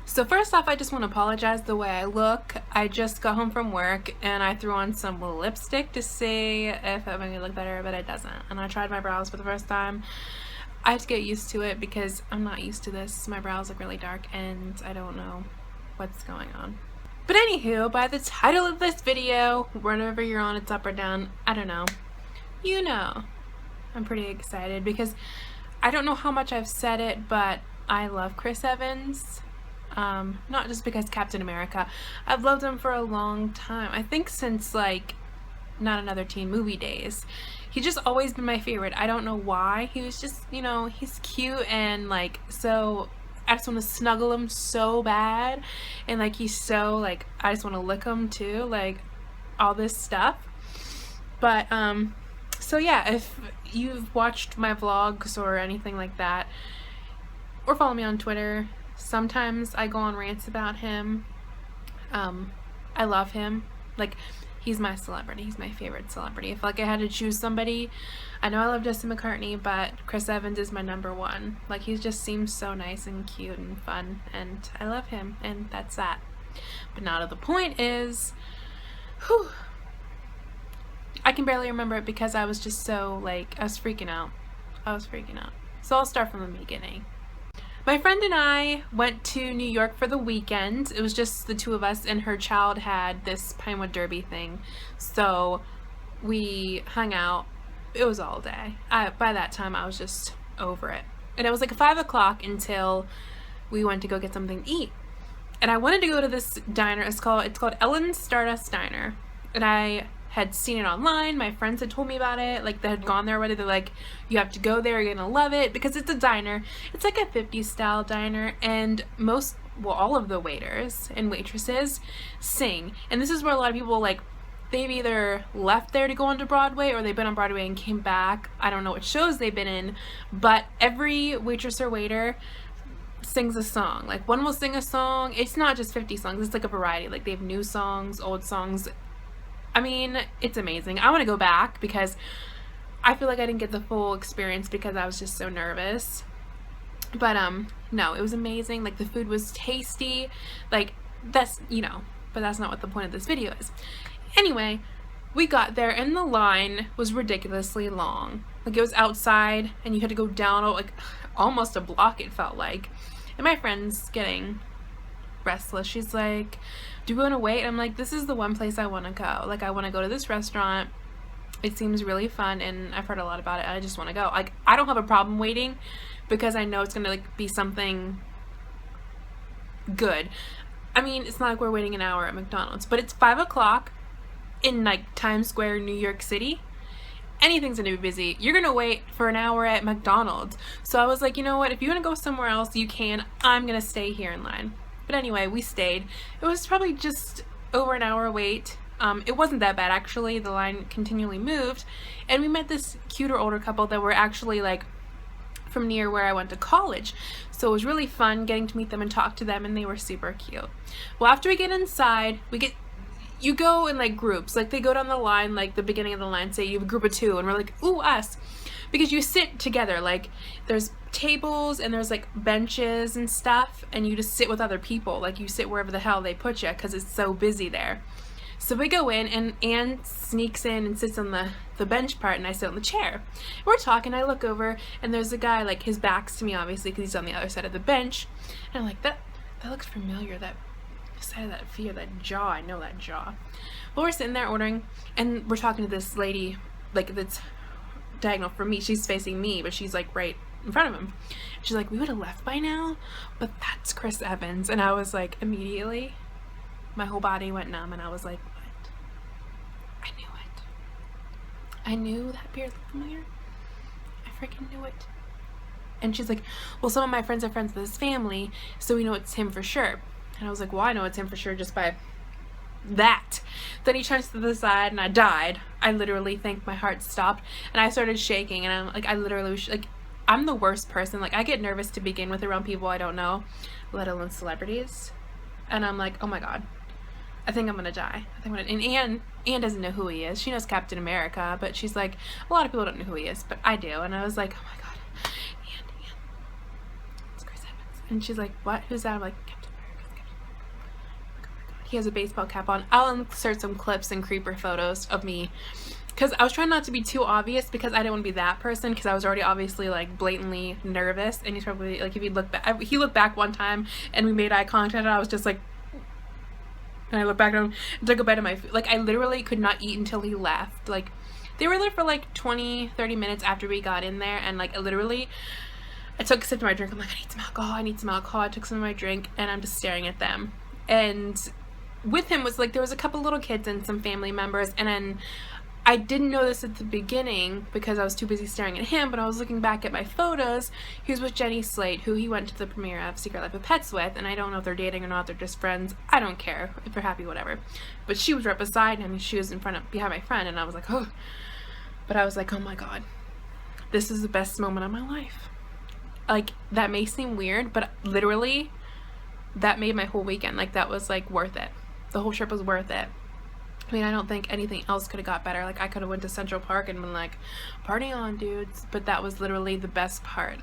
So first off, I just want to apologize the way I look. I just got home from work and I threw on some lipstick to see if it made me look better, but it doesn't. And I tried my brows for the first time. I have to get used to it because I'm not used to this. My brows look really dark and I don't know what's going on. But anywho, by the title of this video, whenever you're on, it's up or down, I don't know. You know, I'm pretty excited because I don't know how much I've said it, but I love Chris Evans. Not just because Captain America. I've loved him for a long time. I think since like Not Another Teen Movie days. He's just always been my favorite. I don't know why. He was just, you know, he's cute and like so I just want to snuggle him so bad, and like he's so like I just want to lick him too, like all this stuff. But so yeah, if you've watched my vlogs or anything like that, or follow me on Twitter, sometimes I go on rants about him. I love him. Like, he's my celebrity. He's my favorite celebrity. If like I had to choose somebody, I know I love Justin McCartney, but Chris Evans is my number one. Like, he just seems so nice and cute and fun, and I love him, and that's that. But now to the point is, whew, I can barely remember it because I was just so like, I was freaking out. So I'll start from the beginning. My friend and I went to New York for the weekend. It was just the two of us, and her child had this Pinewood Derby thing. So we hung out. It was all day. By that time, I was just over it. And it was like 5 o'clock until we went to go get something to eat. And I wanted to go to this diner. It's called Ellen's Stardust Diner. And I had seen it online. My friends had told me about it. Like, they had gone there already. They're like, you have to go there, you're gonna love it, because it's a diner. It's like a 50s style diner, and all of the waiters and waitresses sing. And this is where a lot of people, like, they've either left there to go onto Broadway or they've been on Broadway and came back. I don't know what shows they've been in, but every waitress or waiter sings a song. Like, one will sing a song. It's not just 50 songs, it's like a variety. Like, they have new songs, old songs. I mean, it's amazing. I want to go back because I feel like I didn't get the full experience because I was just so nervous. But no, it was amazing. Like, the food was tasty. Like, that's, you know, but that's not what the point of this video is. Anyway, we got there and the line was ridiculously long. Like, it was outside and you had to go down like almost a block, it felt like. And my friend's getting restless. She's like, do we want to wait? I'm like, this is the one place I want to go. Like, I want to go to this restaurant. It seems really fun and I've heard a lot about it. I just want to go. Like, I don't have a problem waiting because I know it's gonna like be something good. I mean, it's not like we're waiting an hour at McDonald's, but it's 5 o'clock in like Times Square, New York City. Anything's gonna be busy. You're gonna wait for an hour at McDonald's. So I was like, you know what, if you want to go somewhere else, you can. I'm gonna stay here in line. But anyway, we stayed. It was probably just over an hour wait. It wasn't that bad, actually. The line continually moved, and we met this cuter older couple that were actually like from near where I went to college. So it was really fun getting to meet them and talk to them, and they were super cute. Well, after we get inside, you go in like groups. Like, they go down the line, like the beginning of the line, say you have a group of 2, and we're like, ooh, us. Because you sit together, like there's tables and there's like benches and stuff, and you just sit with other people. Like, you sit wherever the hell they put you because it's so busy there. So we go in, and Anne sneaks in and sits on the bench part, and I sit on the chair. We're talking, I look over, and there's a guy, like, his back's to me, obviously, because he's on the other side of the bench. And I'm like, that looks familiar, that side of that fear, that jaw, I know that jaw. Well, we're sitting there ordering, and we're talking to this lady, like, that's diagonal from me. She's facing me, but she's, like, right in front of him. She's like, we would have left by now, but that's Chris Evans. And I was like, immediately, my whole body went numb, and I was like, what? I knew it. I knew that beard looked familiar. I freaking knew it. And she's like, well, some of my friends are friends with his family, so we know it's him for sure. And I was like, well, I know it's him for sure just by that. Then he turns to the side, and I died. I literally think my heart stopped, and I started shaking, and I'm like, I literally was like, I'm the worst person. Like, I get nervous to begin with around people I don't know, let alone celebrities. And I'm like, oh my god, I think I'm gonna die. And Anne doesn't know who he is. She knows Captain America, but she's like, a lot of people don't know who he is, but I do. And I was like, oh my god, Anne, it's Chris Evans. And she's like, what? Who's that? I'm like, Captain America. he has a baseball cap on. I'll insert some clips and creeper photos of me, because I was trying not to be too obvious, because I didn't want to be that person, because I was already obviously like blatantly nervous. And he's probably like, if you look back, he looked back one time and we made eye contact and I was just like, and I looked back at him and took a bite of my food. Like, I literally could not eat until he left. Like, they were there for like 20-30 minutes after we got in there, and like literally I took a sip of my drink. I'm like, I need some alcohol, I need some alcohol. I took some of my drink and I'm just staring at them. And with him was like, there was a couple little kids and some family members, and then I didn't know this at the beginning because I was too busy staring at him, but I was looking back at my photos. He was with Jenny Slate, who he went to the premiere of Secret Life of Pets with, and I don't know if they're dating or not, they're just friends. I don't care. If they're happy, whatever. But she was right beside him, she was behind my friend, and I was like, oh. But I was like, oh my god, this is the best moment of my life. Like, that may seem weird, but literally, that made my whole weekend. Like, that was like worth it. The whole trip was worth it. I mean, I don't think anything else could have got better. Like, I could have went to Central Park and been like, party on, dudes. But that was literally the best part.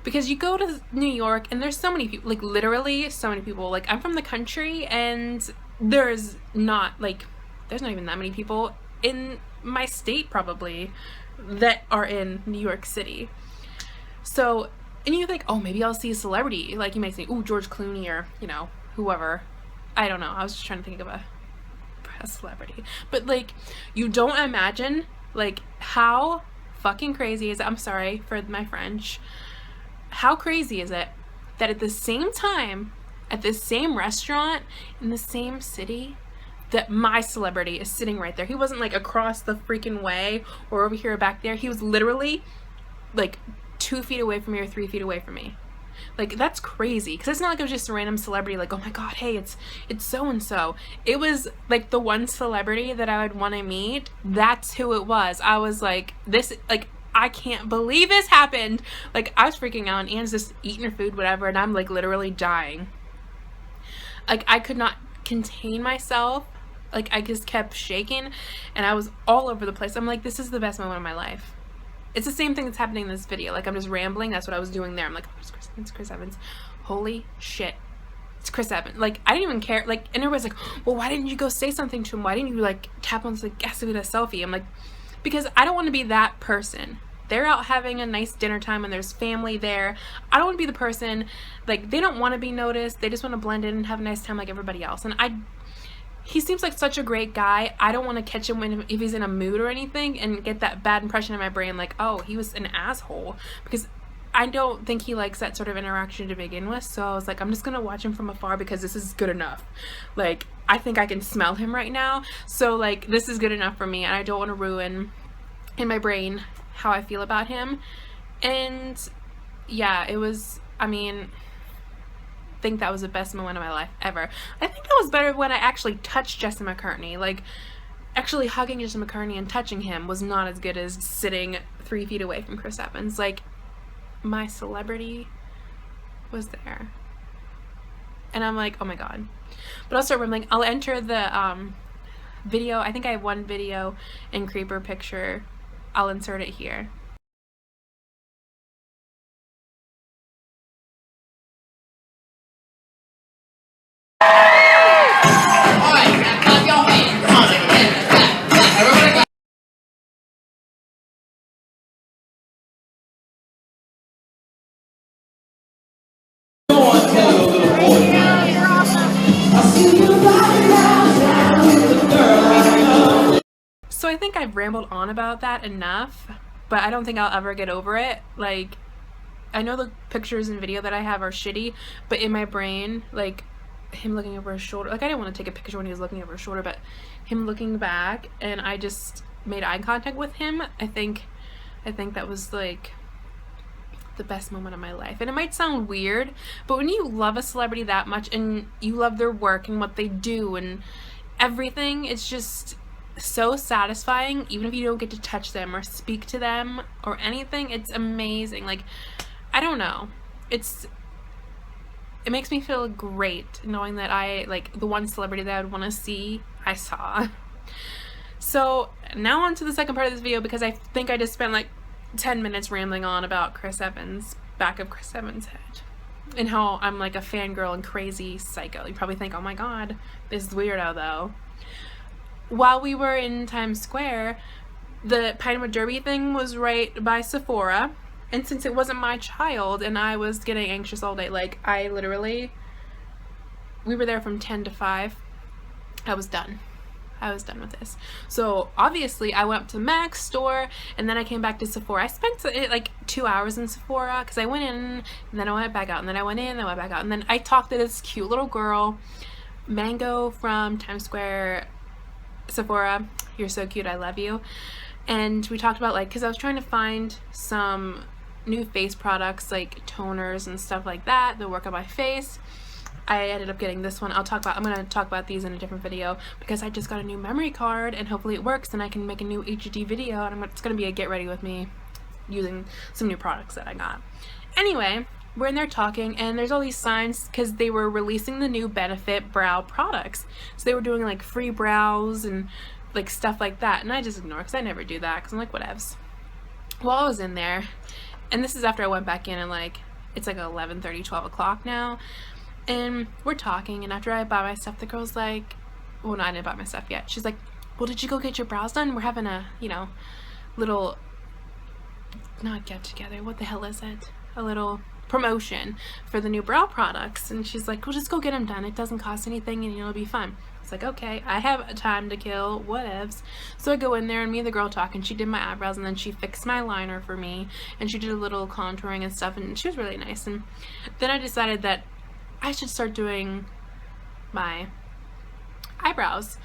Because you go to New York and there's so many people, like literally so many people. Like, I'm from the country and there's not even that many people in my state probably that are in New York City. So, and you think, oh, maybe I'll see a celebrity. Like, you might say, ooh, George Clooney, or, you know, whoever. I don't know. I was just trying to think of a celebrity. But like, you don't imagine like how fucking crazy is it? I'm sorry for my French. How crazy is it that at the same time, at the same restaurant, in the same city, that my celebrity is sitting right there? He wasn't like across the freaking way or over here or back there. He was literally like 2 feet away from me or 3 feet away from me. Like, that's crazy, because it's not like it was just a random celebrity, like, oh my god, hey, it's so-and-so. It was like the one celebrity that I would want to meet. That's who it was. I was like, this, like, I can't believe this happened. Like, I was freaking out, and Anne's just eating her food, whatever, and I'm like literally dying. Like, I could not contain myself. Like, I just kept shaking, and I was all over the place. I'm like, this is the best moment of my life. It's the same thing that's happening in this video. Like, I'm just rambling. That's what I was doing there. I'm like, oh, it's Chris Evans. Holy shit. It's Chris Evans. Like, I didn't even care. Like, and everybody's like, well, why didn't you go say something to him? Why didn't you, like, tap on the gas with a selfie? I'm like, because I don't want to be that person. They're out having a nice dinner time and there's family there. I don't want to be the person, like, they don't want to be noticed. They just want to blend in and have a nice time like everybody else. And he seems like such a great guy. I don't want to catch him if he's in a mood or anything and get that bad impression in my brain like, oh, he was an asshole, because I don't think he likes that sort of interaction to begin with. So I was like, I'm just gonna watch him from afar because this is good enough. Like, I think I can smell him right now, so like, this is good enough for me, and I don't want to ruin in my brain how I feel about him. And yeah, it was, I mean, I think that was the best moment of my life ever. I think that was better when I actually touched Justin McCartney. Like, actually hugging Justin McCartney and touching him was not as good as sitting 3 feet away from Chris Evans. Like, my celebrity was there. And I'm like, oh my god. But I'll start rambling. I'll enter the video. I think I have one video and creeper picture. I'll insert it here. So I think I've rambled on about that enough, but I don't think I'll ever get over it. Like, I know the pictures and video that I have are shitty, but in my brain, like, him looking over his shoulder, like, I didn't want to take a picture when he was looking over his shoulder, but him looking back and I just made eye contact with him, I think that was like the best moment of my life. And it might sound weird, but when you love a celebrity that much and you love their work and what they do and everything, it's just so satisfying. Even if you don't get to touch them or speak to them or anything, it's amazing. Like, I don't know, it makes me feel great knowing that I, like, the one celebrity that I would want to see, I saw. So now on to the second part of this video, because I think I just spent like 10 minutes rambling on about Chris Evans, back of Chris Evans' head. and how I'm like a fangirl and crazy psycho. You probably think, oh my god, this weirdo though. While we were in Times Square, the Pinewood Derby thing was right by Sephora, and since it wasn't my child and I was getting anxious all day, like I literally, we were there from 10 to 5. I was done with this. So obviously I went up to Mac's store and then I came back to Sephora. I spent like 2 hours in Sephora because I went in and then I went back out and then I went in and I went back out, and then I talked to this cute little girl, Mango from Times Square Sephora. You're so cute, I love you. And we talked about, like, because I was trying to find some new face products like toners and stuff like that that work on my face. I ended up getting this one. I'm going to talk about these in a different video because I just got a new memory card and hopefully it works and I can make a new HD video, and it's going to be a get ready with me using some new products that I got. Anyway, we're in there talking and there's all these signs because they were releasing the new Benefit brow products. So they were doing like free brows and like stuff like that, and I just ignore because I never do that because I'm like, whatevs. Well, I was in there, and this is after I went back in and like it's like 11:30, 12 o'clock now. And we're talking, and after I buy my stuff, the girl's like, well, no, I didn't buy my stuff yet. She's like, well, did you go get your brows done? We're having a, you know, little, not get together, what the hell is it? A little promotion for the new brow products. And she's like, well, just go get them done. It doesn't cost anything, and it'll be fun. It's like, okay, I have time to kill, whatevs. So I go in there, and me and the girl talk, and she did my eyebrows, and then she fixed my liner for me, and she did a little contouring and stuff, and she was really nice. And then I decided that I should start doing my eyebrows,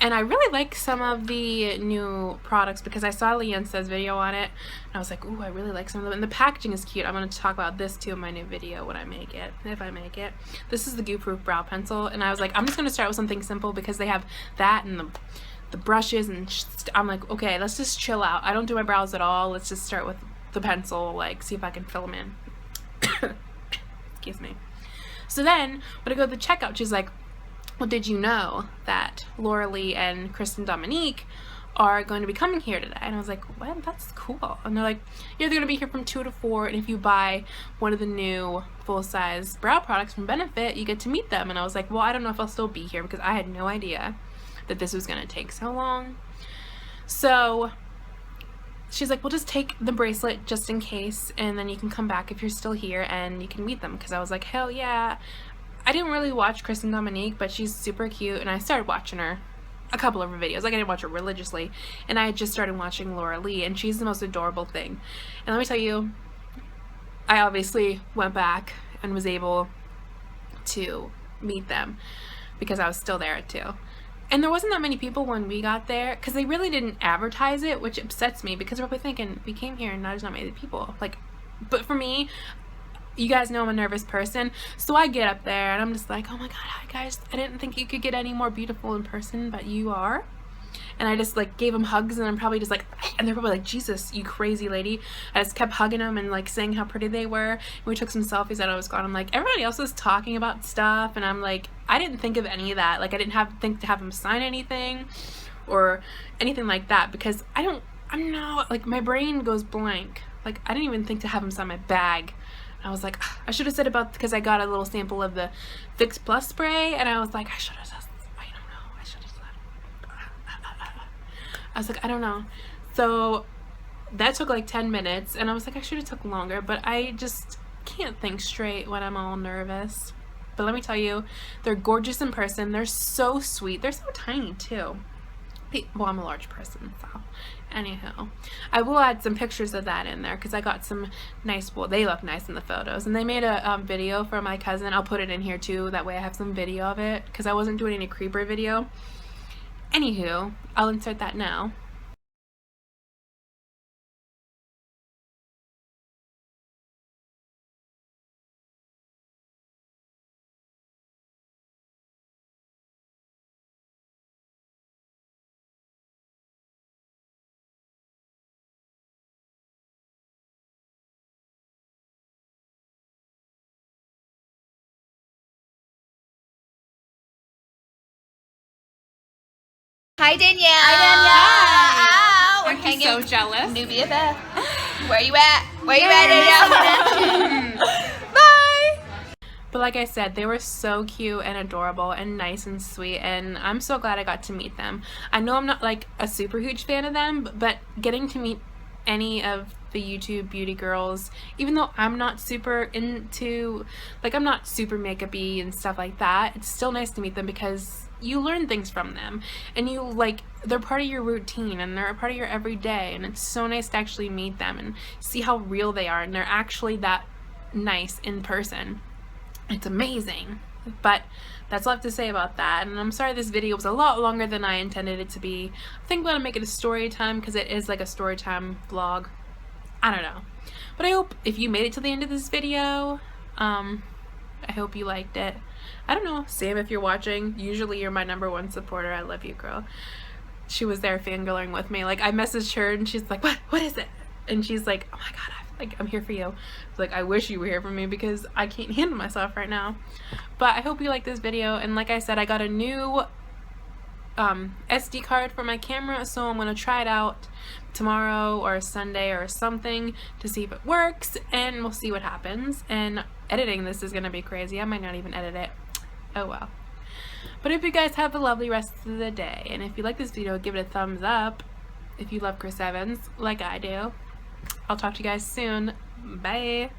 and I really like some of the new products because I saw Leance's video on it and I was like, ooh, I really like some of them, and the packaging is cute. I'm going to talk about this too in my new video when I make it, if I make it. This is the Goo Proof brow pencil, and I was like, I'm just going to start with something simple because they have that and the brushes, and I'm like, okay, let's just chill out. I don't do my brows at all. Let's just start with the pencil, like see if I can fill them in. Excuse me. So then, when I go to the checkout, she's like, well, did you know that Laura Lee and Christen Dominique are going to be coming here today? And I was like, well, that's cool. And they're like, yeah, they're going to be here from 2 to 4, and if you buy one of the new full-size brow products from Benefit, you get to meet them. And I was like, well, I don't know if I'll still be here because I had no idea that this was going to take so long. So she's like, well, just take the bracelet just in case, and then you can come back if you're still here and you can meet them. Because I was like, hell yeah. I didn't really watch Christen Dominique, but she's super cute, and I started watching her, a couple of her videos. Like, I didn't watch her religiously, and I had just started watching Laura Lee, and she's the most adorable thing. And let me tell you, I obviously went back and was able to meet them because I was still there at 2. And there wasn't that many people when we got there because they really didn't advertise it, which upsets me because they're probably thinking, we came here and there's not many people. Like, but for me, you guys know I'm a nervous person, so I get up there and I'm just like, oh my god, hi guys, I didn't think you could get any more beautiful in person, but you are. And I just like gave them hugs, and I'm probably just like, and they're probably like, Jesus, you crazy lady. I just kept hugging them and like saying how pretty they were, and we took some selfies that I was gone. I'm like, everybody else was talking about stuff, and I'm like, I didn't think of any of that. Like, I didn't think to have them sign anything or anything like that because I'm not, like, my brain goes blank. Like, I didn't even think to have them sign my bag. I was like, I should have said about, because I got a little sample of the Fix Plus spray, and I was like, I should have said, I don't know, I should have said, I was like, I don't know. So that took like 10 minutes, and I was like, I should have took longer, but I just can't think straight when I'm all nervous. But let me tell you, they're gorgeous in person. They're so sweet. They're so tiny too. Well, I'm a large person, so anywho, I will add some pictures of that in there because I got some nice, well, they look nice in the photos, and they made a video for my cousin. I'll put it in here too, that way I have some video of it because I wasn't doing any creeper video. Anywho, I'll insert that now. Hi, Danielle. Hi, Danielle. We're hanging. So jealous. New BFF. Where you at? Where you at, Danielle? Bye. But like I said, they were so cute and adorable and nice and sweet, and I'm so glad I got to meet them. I know I'm not like a super huge fan of them, but getting to meet any of the YouTube beauty girls, even though I'm not super into, like, I'm not super makeup-y and stuff like that, it's still nice to meet them because you learn things from them, and you, like, they're part of your routine and they're a part of your everyday, and it's so nice to actually meet them and see how real they are, and they're actually that nice in person. It's amazing. But that's all I have to say about that, and I'm sorry this video was a lot longer than I intended it to be. I think I'm gonna make it a story time because it is like a story time vlog. I don't know, but I hope if you made it to the end of this video, I hope you liked it. I don't know, Sam, if you're watching, usually you're my #1 supporter. I love you, girl. She was there fangirling with me. Like, I messaged her and she's like, what is it? And she's like, oh my god, I'm here for you. Like, I wish you were here for me because I can't handle myself right now. But I hope you like this video, and like I said, I got a new SD card for my camera, so I'm gonna try it out tomorrow or Sunday or something to see if it works, and we'll see what happens. And editing this is gonna be crazy. I might not even edit it. Oh well. But I hope you guys have a lovely rest of the day, and if you like this video, give it a thumbs up if you love Chris Evans like I do. I'll talk to you guys soon. Bye.